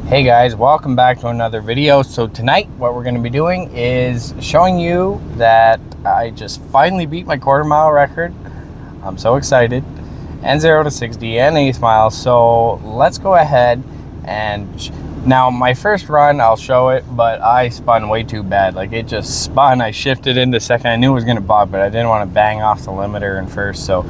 Hey guys, welcome back to another video. So tonight what we're going to be doing is showing you that I just finally beat my quarter-mile record. I'm so excited. And 0 to 60 and 1/8 mile. So let's go ahead and now my first run I'll show it, but I spun way too bad. Like it just spun. I shifted into second. I knew it was going to bog, but I didn't want to bang off the limiter in first, so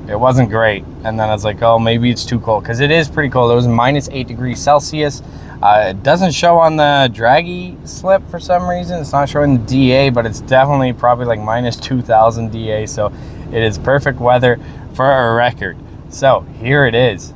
it wasn't great. And then I was like, oh, maybe it's too cold, because it is pretty cold. It was -8°C. It doesn't show on the draggy slip for some reason. It's not showing the DA, but it's definitely probably like -2000 DA, so it is perfect weather for a record. So here it is.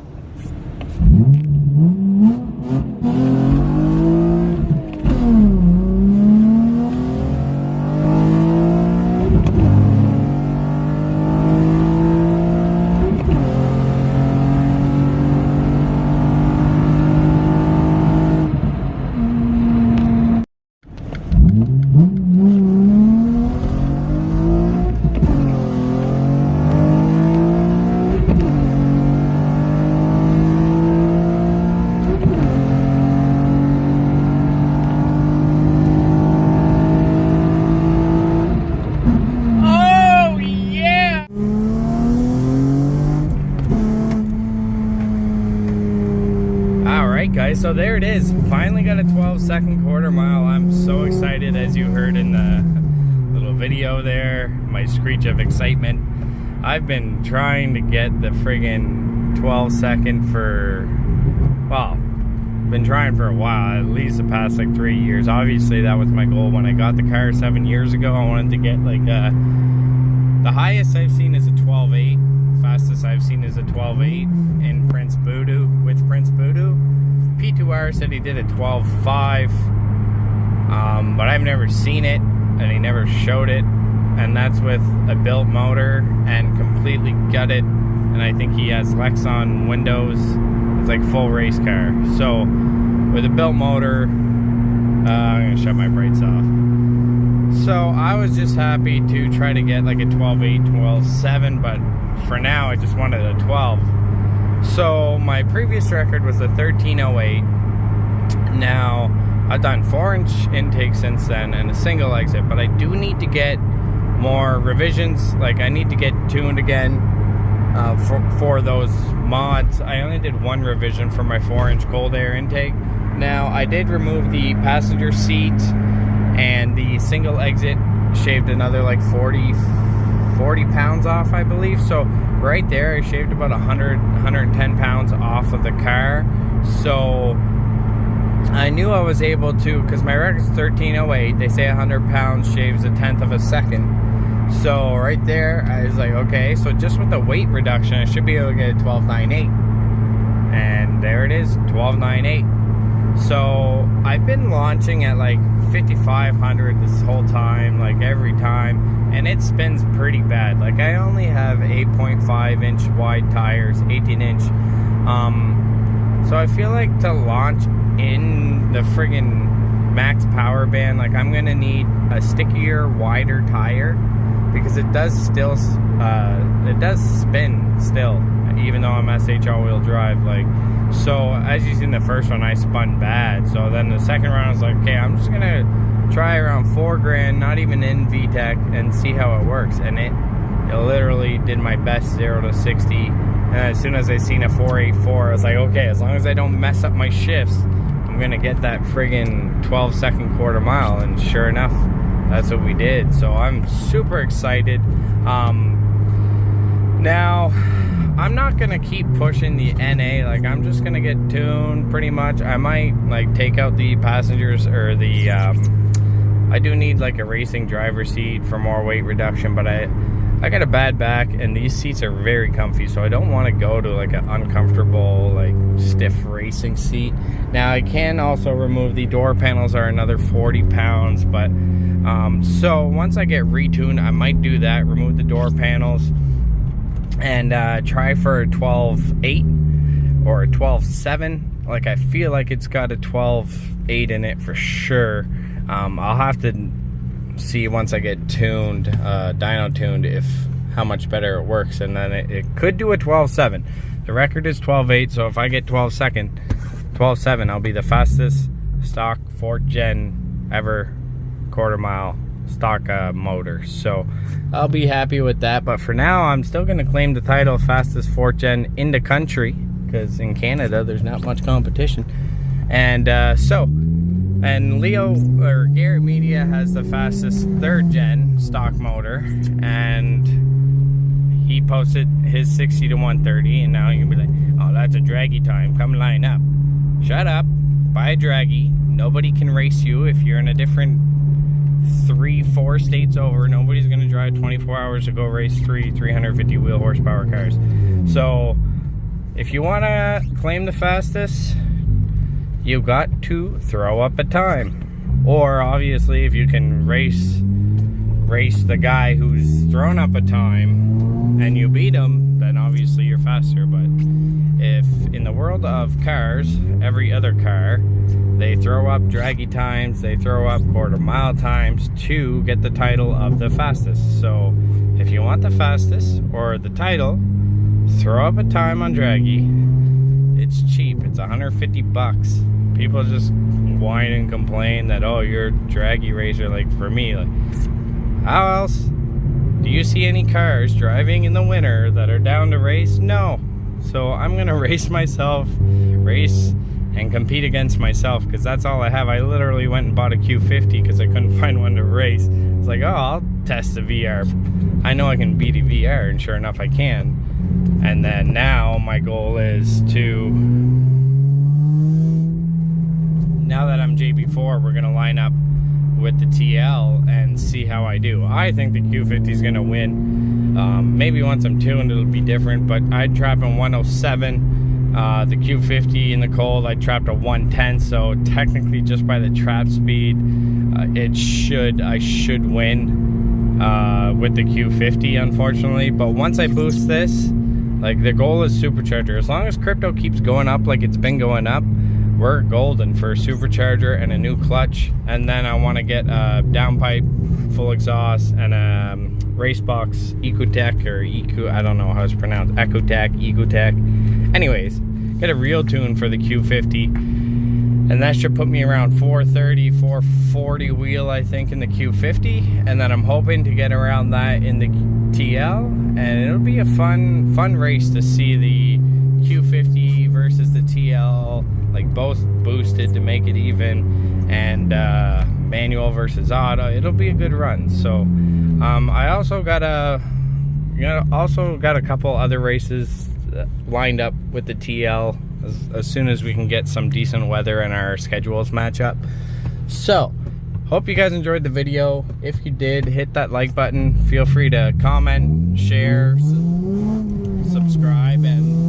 Guys, so there it is. Finally got a 12-second quarter mile. I'm so excited, as you heard in the little video there, my screech of excitement. I've been trying to get the friggin' 12-second for, well, been trying for a while, at least the past like 3 years. Obviously that was my goal when I got the car 7 years ago. I wanted to get like the highest I've seen is a 12.8. Fastest I've seen is a 12.8 in Prince Voodoo, with Prince Voodoo. P2R said he did a 12.5, but I've never seen it, and he never showed it, and that's with a built motor and completely gutted, and I think he has Lexan windows. It's like full race car. So with a built motor, I'm gonna shut my brakes off. So I was just happy to try to get like a 12.8, 12.7, but for now I just wanted a 12. So my previous record was a 13.08. Now I've done 4-inch intake since then and a single exit, but I do need to get more revisions. Like I need to get tuned again for those mods. I only did one revision for my 4-inch cold air intake. Now I did remove the passenger seat, and the single exit shaved another like 40 pounds off, I believe. So right there I shaved about 110 pounds off of the car. So I knew I was able to, because my record's 13.08. They say 100 pounds shaves 1/10 of a second. So right there I was like, okay, so just with the weight reduction I should be able to get a 12.98, and there it is, 12.98. So I've been launching at like 5,500 this whole time, like every time, and it spins pretty bad. Like I only have 8.5-inch wide tires, 18-inch. So I feel like to launch in the friggin' max power band, like I'm gonna need a stickier, wider tire, because it does still, it does spin still, even though I'm SH all-wheel drive. Like, so as you seen the first one, I spun bad. So then the second round I was like, okay, I'm just gonna try around 4 grand, not even in VTEC, and see how it works. And it literally did my best 0 to 60. And as soon as I seen a 4.84, I was like, okay, as long as I don't mess up my shifts, I'm gonna get that friggin' 12-second quarter mile. And sure enough, that's what we did. So I'm super excited. Now I'm not gonna keep pushing the NA. Like I'm just gonna get tuned pretty much. I might like take out the passengers, or the I do need like a racing driver seat for more weight reduction, but I got a bad back and these seats are very comfy, so I don't want to go to like an uncomfortable, like stiff racing seat. Now I can also remove the door panels, are another 40 pounds, but so once I get retuned I might do that, remove the door panels, and try for a 12.8 or a 12.7. Like I feel like it's got a 12.8 in it for sure. I'll have to see once I get tuned, dyno tuned, if how much better it works, and then it could do a 12.7. The record is 12.8, so if I get 12 second, 12.7. I'll be the fastest stock 4th gen ever quarter mile stock motor. So I'll be happy with that. But for now, I'm still going to claim the title fastest 4th gen in the country, because in Canada there's not much competition. And and Leo or Garrett Media has the fastest 3rd gen stock motor, and he posted his 60 to 130, and now you can be like, oh, that's a draggy time, come line up. Shut up, buy a draggy. Nobody can race you if you're in a different 3-4 states over. Nobody's gonna drive 24 hours to go race 350 wheel horsepower cars. So if you wanna claim the fastest, you've got to throw up a time. Or obviously, if you can race the guy who's thrown up a time and you beat him, then obviously you're faster. But if in the world of cars, every other car, they throw up draggy times, they throw up quarter mile times to get the title of the fastest. So if you want the fastest or the title, throw up a time on draggy. It's cheap, it's 150 bucks. People just whine and complain that, oh, you're a draggy racer. Like, for me, like, how else do you see any cars driving in the winter that are down to race? No. So I'm gonna race myself, race and compete against myself, because that's all I have. I literally went and bought a Q50 because I couldn't find one to race. It's like, oh, I'll test the VR. I know I can beat a VR, and sure enough I can. And then now my goal is to, now that I'm JB4, we're gonna line up with the TL and see how I do. I think the Q50 is gonna win. Maybe once I'm tuned it'll be different, but I'd trap in 107. The Q50 in the cold, I trapped a 110, so technically just by the trap speed, I should win with the Q50, unfortunately. But once I boost this, like, the goal is supercharger. As long as crypto keeps going up like it's been going up, we're golden for a supercharger and a new clutch. And then I want to get a downpipe, full exhaust, and a race box Ecotech, or Eco, I don't know how it's pronounced, Ecotech. Anyways, get a real tune for the Q50, and that should put me around 430, 440 wheel, I think, in the Q50. And then I'm hoping to get around that in the TL, and it'll be a fun race to see the Q50 versus the TL, like both boosted to make it even, and manual versus auto. It'll be a good run. So I also got a couple other races lined up with the TL as soon as we can get some decent weather and our schedules match up. So hope you guys enjoyed the video. If you did, hit that like button. Feel free to comment, share, subscribe, and